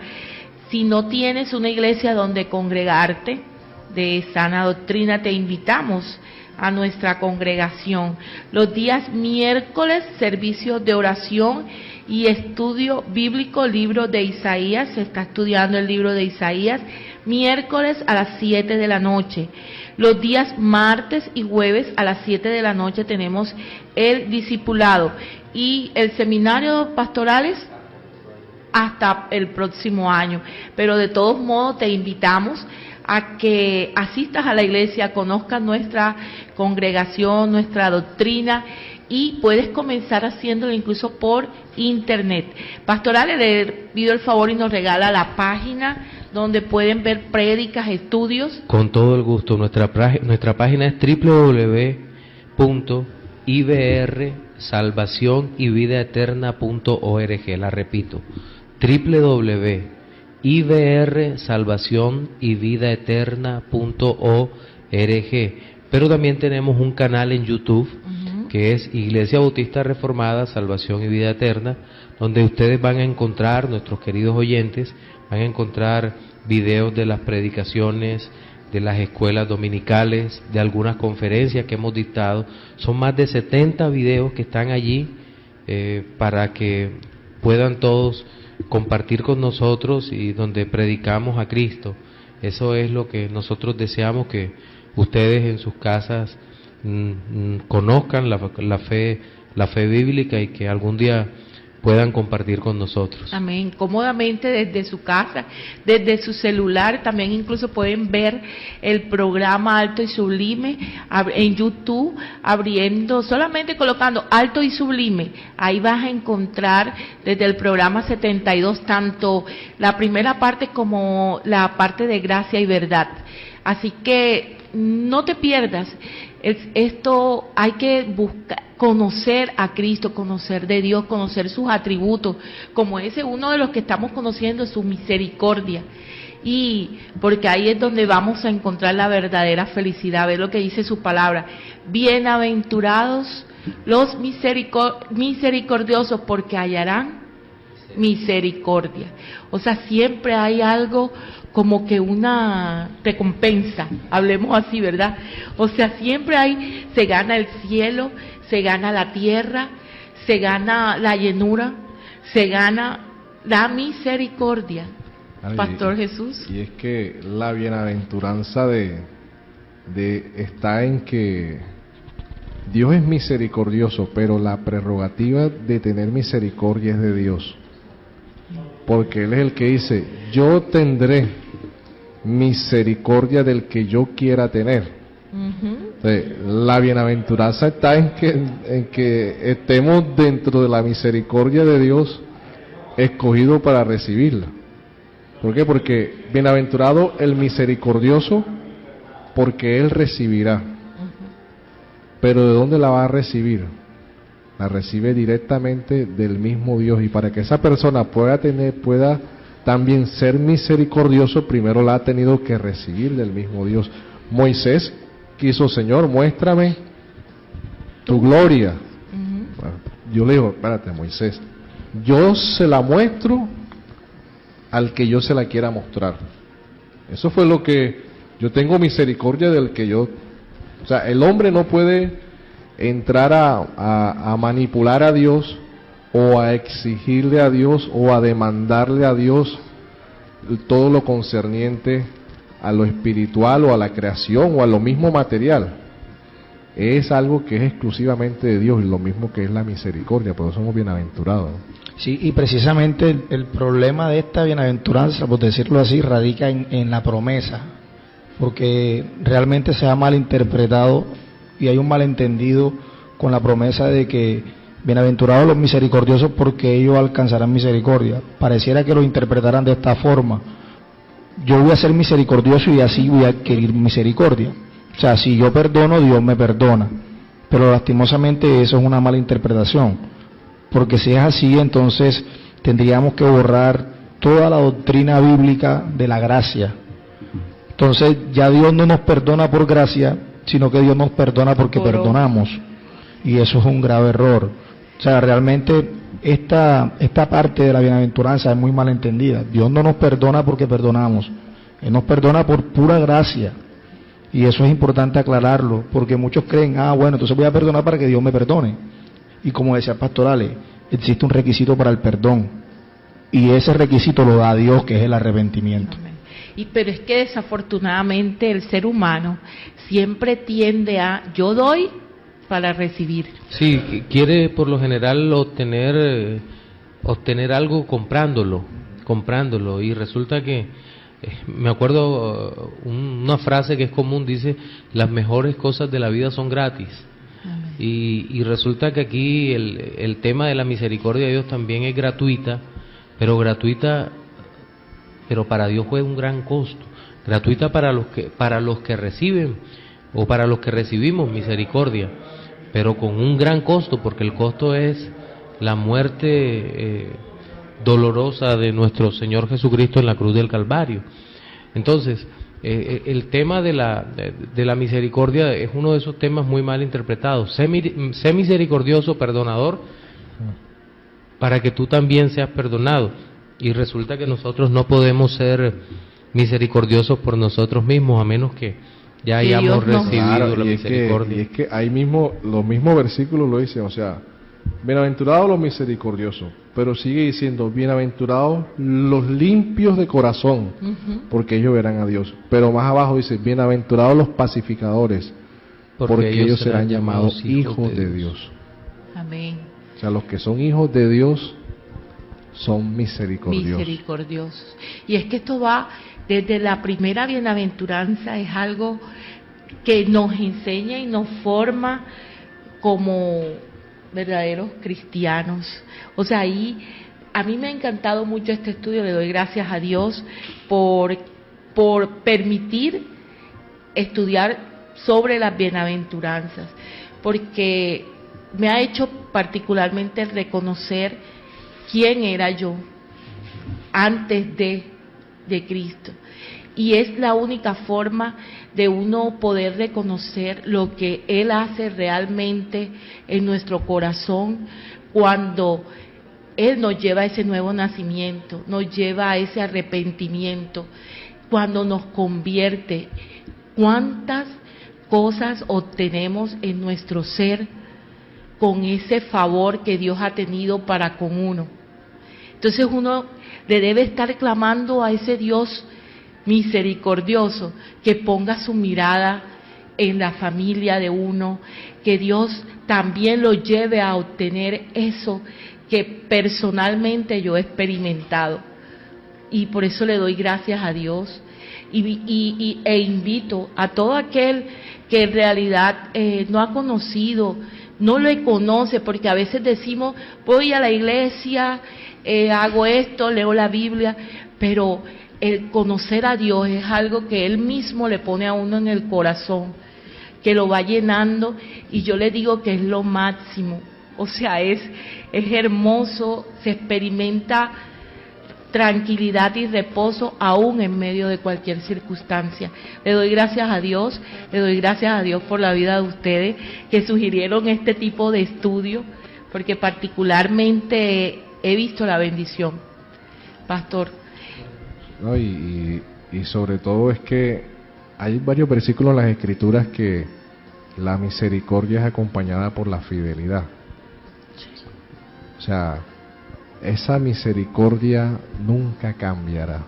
Si no tienes una iglesia donde congregarte de sana doctrina, te invitamos a nuestra congregación. Los días miércoles, servicio de oración y estudio bíblico, libro de Isaías, se está estudiando el libro de Isaías, miércoles a las 7 de la noche. Los días martes y jueves a las 7 de la noche tenemos el discipulado y el seminario pastorales hasta el próximo año. Pero de todos modos te invitamos a que asistas a la iglesia, conozcas nuestra congregación, nuestra doctrina, y puedes comenzar haciéndolo incluso por internet. Pastorales, le pido el favor y nos regala la página donde pueden ver prédicas, estudios.
Con todo el gusto. Nuestra página es www.ibrsalvacionyvidaeterna.org. La repito, www.ibrsalvacionyvidaeterna.org. Pero también tenemos un canal en YouTube, que es Iglesia Bautista Reformada, Salvación y Vida Eterna, donde ustedes van a encontrar, nuestros queridos oyentes, van a encontrar videos de las predicaciones, de las escuelas dominicales, de algunas conferencias que hemos dictado. Son más de 70 videos que están allí para que puedan todos compartir con nosotros y donde predicamos a Cristo. Eso es lo que nosotros deseamos, que ustedes en sus casas conozcan la fe bíblica y que algún día puedan compartir con nosotros.
Amén. Cómodamente desde su casa, desde su celular, también incluso pueden ver el programa Alto y Sublime en YouTube, solamente colocando Alto y Sublime. Ahí vas a encontrar desde el programa 72 tanto la primera parte como la parte de gracia y verdad. Así que no te pierdas. Esto hay que buscar, conocer a Cristo, conocer de Dios, conocer sus atributos, como ese uno de los que estamos conociendo, su misericordia. Y porque ahí es donde vamos a encontrar la verdadera felicidad. Ver lo que dice su palabra: bienaventurados los misericordiosos, porque hallarán misericordia. O sea, siempre hay algo como que una recompensa, hablemos así, ¿verdad? O sea, siempre se gana el cielo, se gana la tierra, se gana la llenura, se gana la misericordia. Pastor Jesús.
Y es que la bienaventuranza está en que Dios es misericordioso, pero la prerrogativa de tener misericordia es de Dios. Porque Él es el que dice: yo tendré misericordia del que yo quiera tener. Entonces, la bienaventuranza está en que estemos dentro de la misericordia de Dios, escogido para recibirla. ¿Por qué? Porque bienaventurado el misericordioso, porque él recibirá. Pero ¿de dónde la va a recibir? La recibe directamente del mismo Dios, y para que esa persona pueda también ser misericordioso, primero la ha tenido que recibir del mismo Dios. Moisés quiso: Señor, muéstrame tu gloria. Bueno, yo le digo: espérate, Moisés, yo se la muestro al que yo se la quiera mostrar. Eso fue lo que yo tengo misericordia del que yo. O sea, el hombre no puede entrar a manipular a Dios, o a exigirle a Dios, o a demandarle a Dios todo lo concerniente a lo espiritual, o a la creación, o a lo mismo material. Es algo que es exclusivamente de Dios, y lo mismo que es la misericordia. Por eso somos bienaventurados.
Sí, y precisamente el problema de esta bienaventuranza, por decirlo así, radica en la promesa, porque realmente se ha malinterpretado y hay un malentendido con la promesa de que bienaventurados los misericordiosos, porque ellos alcanzarán misericordia. Pareciera que lo interpretaran de esta forma: yo voy a ser misericordioso y así voy a adquirir misericordia. O sea, si yo perdono, Dios me perdona. Pero lastimosamente eso es una mala interpretación, porque si es así, entonces tendríamos que borrar toda la doctrina bíblica de la gracia. Entonces ya Dios no nos perdona por gracia, sino que Dios nos perdona porque perdonamos, y eso es un grave error. O sea, realmente esta parte de la bienaventuranza es muy mal entendida. Dios no nos perdona porque perdonamos, Él nos perdona por pura gracia, y eso es importante aclararlo, porque muchos creen: bueno, entonces voy a perdonar para que Dios me perdone. Y como decía el pastor Ale, existe un requisito para el perdón, y ese requisito lo da Dios, que es el arrepentimiento.
Pero es que desafortunadamente el ser humano siempre tiende a: yo doy para recibir.
Sí, quiere por lo general obtener algo comprándolo, y resulta que me acuerdo una frase que es común, dice: las mejores cosas de la vida son gratis. Y resulta que aquí el tema de la misericordia de Dios también es gratuita, pero para Dios fue un gran costo. Gratuita para los que reciben, o para los que recibimos misericordia, pero con un gran costo, porque el costo es la muerte dolorosa de nuestro Señor Jesucristo en la cruz del Calvario. Entonces, el tema de la misericordia es uno de esos temas muy mal interpretados. Sé misericordioso, perdonador, para que tú también seas perdonado. Y resulta que nosotros no podemos ser misericordiosos por nosotros mismos, a menos que ya hayamos recibido la misericordia.
Y es que ahí mismo, los mismos versículos lo dicen, o sea, bienaventurados los misericordiosos, pero sigue diciendo: bienaventurados los limpios de corazón, porque ellos verán a Dios. Pero más abajo dice: bienaventurados los pacificadores, porque ellos serán llamados hijos de Dios.
Amén.
O sea, los que son hijos de Dios son misericordiosos.
Y es que esto va desde la primera bienaventuranza, es algo que nos enseña y nos forma como verdaderos cristianos. O sea, ahí a mí me ha encantado mucho este estudio. Le doy gracias a Dios por permitir estudiar sobre las bienaventuranzas, porque me ha hecho particularmente reconocer quién era yo antes de Cristo. Y es la única forma de uno poder reconocer lo que Él hace realmente en nuestro corazón, cuando Él nos lleva a ese nuevo nacimiento, nos lleva a ese arrepentimiento, cuando nos convierte. ¿Cuántas cosas obtenemos en nuestro ser con ese favor que Dios ha tenido para con uno? Entonces uno le debe estar clamando a ese Dios misericordioso que ponga su mirada en la familia de uno, que Dios también lo lleve a obtener eso que personalmente yo he experimentado. Y por eso le doy gracias a Dios. e invito a todo aquel que en realidad no ha conocido, no le conoce, porque a veces decimos, voy a la iglesia, hago esto, leo la Biblia, pero el conocer a Dios es algo que Él mismo le pone a uno en el corazón, que lo va llenando, y yo le digo que es lo máximo. O sea, es hermoso, se experimenta tranquilidad y reposo aún en medio de cualquier circunstancia. Le doy gracias a Dios, por la vida de ustedes que sugirieron este tipo de estudio, porque particularmente he visto la bendición, Pastor.
No, y sobre todo es que hay varios versículos en las Escrituras que la misericordia es acompañada por la fidelidad. O sea, esa misericordia nunca cambiará.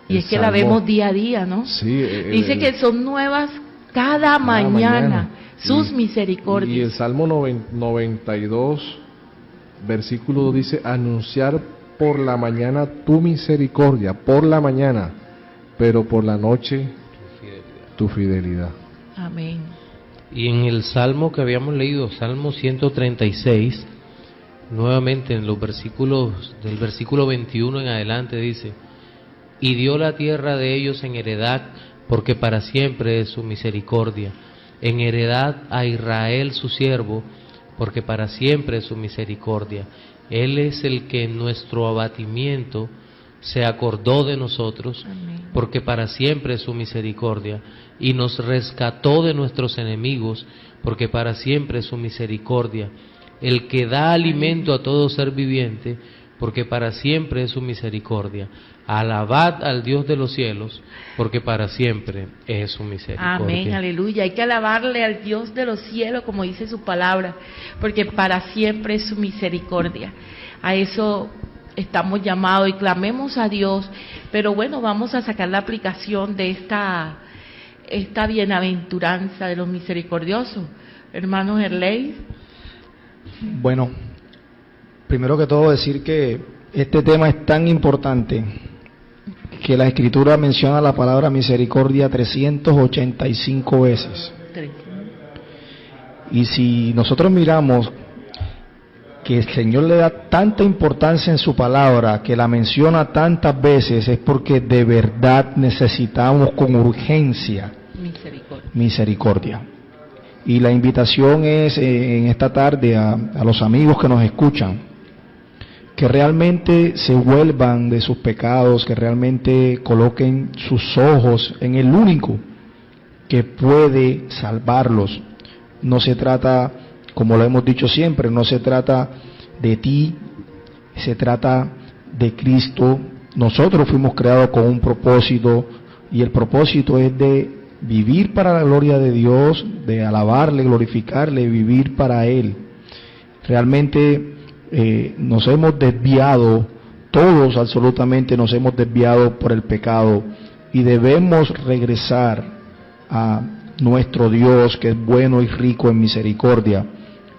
Y es que la vemos día a día, ¿no?
Sí.
Dice que son nuevas cada mañana sus misericordias.
Y el Salmo 92, versículo 2 dice, anunciar por la mañana tu misericordia, por la mañana, pero por la noche tu fidelidad.
Amén.
Y en el Salmo que habíamos leído, Salmo 136, nuevamente en los versículos, del versículo 21 en adelante dice, y dio la tierra de ellos en heredad, porque para siempre es su misericordia. En heredad a Israel su siervo, porque para siempre es su misericordia. Él es el que en nuestro abatimiento se acordó de nosotros, amén, porque para siempre es su misericordia, y nos rescató de nuestros enemigos, porque para siempre es su misericordia. El que da alimento a todo ser viviente, porque para siempre es su misericordia. Alabad al Dios de los cielos, porque para siempre es su misericordia.
Amén, aleluya. Hay que alabarle al Dios de los cielos, como dice su palabra, porque para siempre es su misericordia. A eso estamos llamados y clamemos a Dios. Pero bueno, vamos a sacar la aplicación de esta bienaventuranza de los misericordiosos. Hermano Gerley.
Bueno, primero que todo decir que este tema es tan importante que la Escritura menciona la palabra misericordia 385 veces. Y si nosotros miramos que el Señor le da tanta importancia en su palabra, que la menciona tantas veces, es porque de verdad necesitamos con urgencia misericordia. Y la invitación es en esta tarde a los amigos que nos escuchan, que realmente se vuelvan de sus pecados, que realmente coloquen sus ojos en el único que puede salvarlos. No se trata, como lo hemos dicho siempre, no se trata de ti, se trata de Cristo. Nosotros fuimos creados con un propósito, y el propósito es de vivir para la gloria de Dios, de alabarle, glorificarle, vivir para Él. Realmente nos hemos desviado, todos absolutamente nos hemos desviado por el pecado, y debemos regresar a nuestro Dios, que es bueno y rico en misericordia.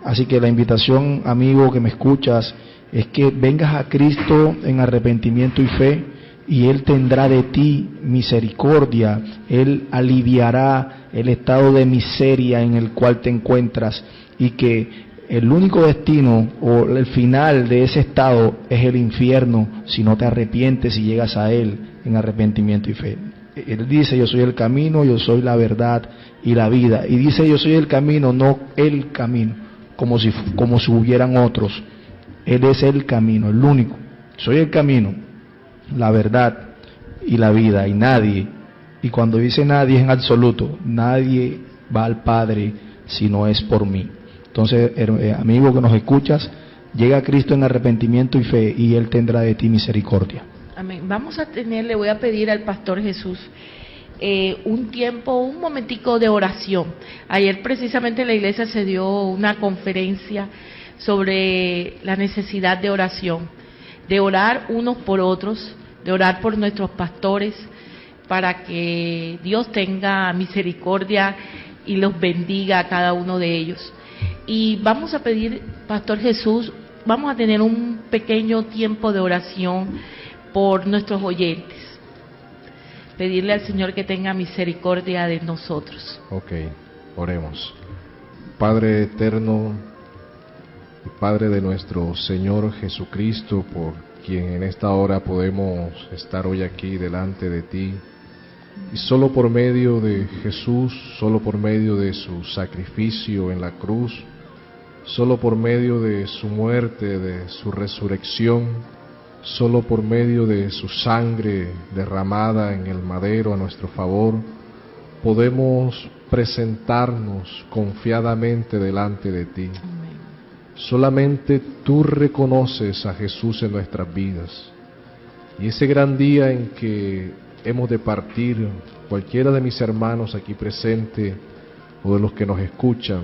Así que la invitación, amigo que me escuchas, es que vengas a Cristo en arrepentimiento y fe, y Él tendrá de ti misericordia. Él aliviará el estado de miseria en el cual te encuentras, y que el único destino o el final de ese estado es el infierno si no te arrepientes y llegas a Él en arrepentimiento y fe. Él dice, yo soy el camino, yo soy la verdad y la vida. Y dice, yo soy el camino, no el camino, como si hubieran otros. Él es el camino, el único. Soy el camino, la verdad y la vida, y nadie, y cuando dice nadie es en absoluto, nadie va al Padre si no es por mí. Entonces, amigo que nos escuchas, llega a Cristo en arrepentimiento y fe, y Él tendrá de ti misericordia.
Amén. Le voy a pedir al Pastor Jesús un momentico de oración. Ayer precisamente en la iglesia se dio una conferencia sobre la necesidad de oración, de orar unos por otros, de orar por nuestros pastores, para que Dios tenga misericordia y los bendiga a cada uno de ellos. Y vamos a pedir, Pastor Jesús, vamos a tener un pequeño tiempo de oración por nuestros oyentes. pedirle al Señor que tenga misericordia de nosotros.
Ok, oremos. Padre eterno, Padre de nuestro Señor Jesucristo, por quien en esta hora podemos estar hoy aquí delante de ti, y solo por medio de Jesús, solo por medio de su sacrificio en la cruz, solo por medio de su muerte, de su resurrección, solo por medio de su sangre derramada en el madero a nuestro favor, podemos presentarnos confiadamente delante de ti. Solamente tú reconoces a Jesús en nuestras vidas. Y ese gran día en que hemos de partir, cualquiera de mis hermanos aquí presente o de los que nos escuchan,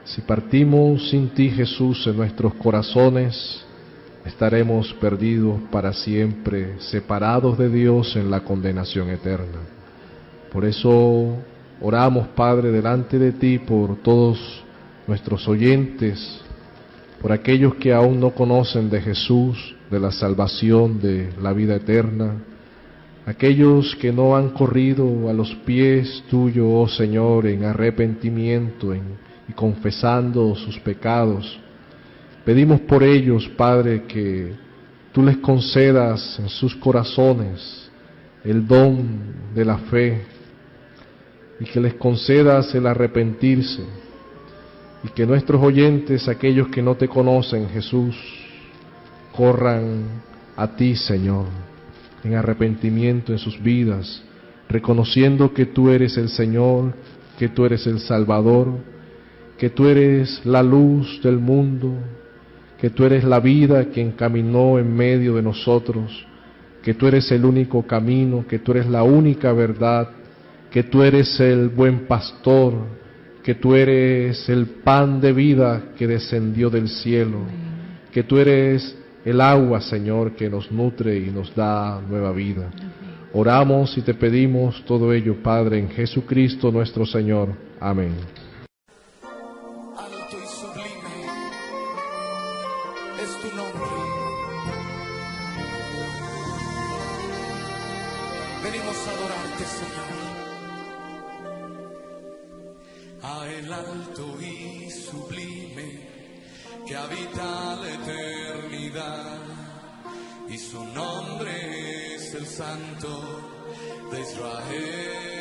si partimos sin ti, Jesús, en nuestros corazones, estaremos perdidos para siempre, separados de Dios en la condenación eterna. Por eso oramos, Padre, delante de ti por todos nuestros oyentes, por aquellos que aún no conocen de Jesús, de la salvación, de la vida eterna, aquellos que no han corrido a los pies tuyos, oh Señor, en arrepentimiento y confesando sus pecados. Pedimos por ellos, Padre, que tú les concedas en sus corazones el don de la fe y que les concedas el arrepentirse, y que nuestros oyentes, aquellos que no te conocen, Jesús, corran a ti, Señor, en arrepentimiento en sus vidas, reconociendo que tú eres el Señor, que tú eres el Salvador, que tú eres la luz del mundo, que tú eres la vida quien caminó en medio de nosotros, que tú eres el único camino, que tú eres la única verdad, que tú eres el buen pastor, que tú eres el pan de vida que descendió del cielo, que tú eres el agua, Señor, que nos nutre y nos da nueva vida. Oramos y te pedimos todo ello, Padre, en Jesucristo nuestro Señor. Amén.
Alto y sublime es tu nombre. Venimos a adorarte, Señor. A el alto y sublime que habita la eternidad, y su nombre es el Santo de Israel.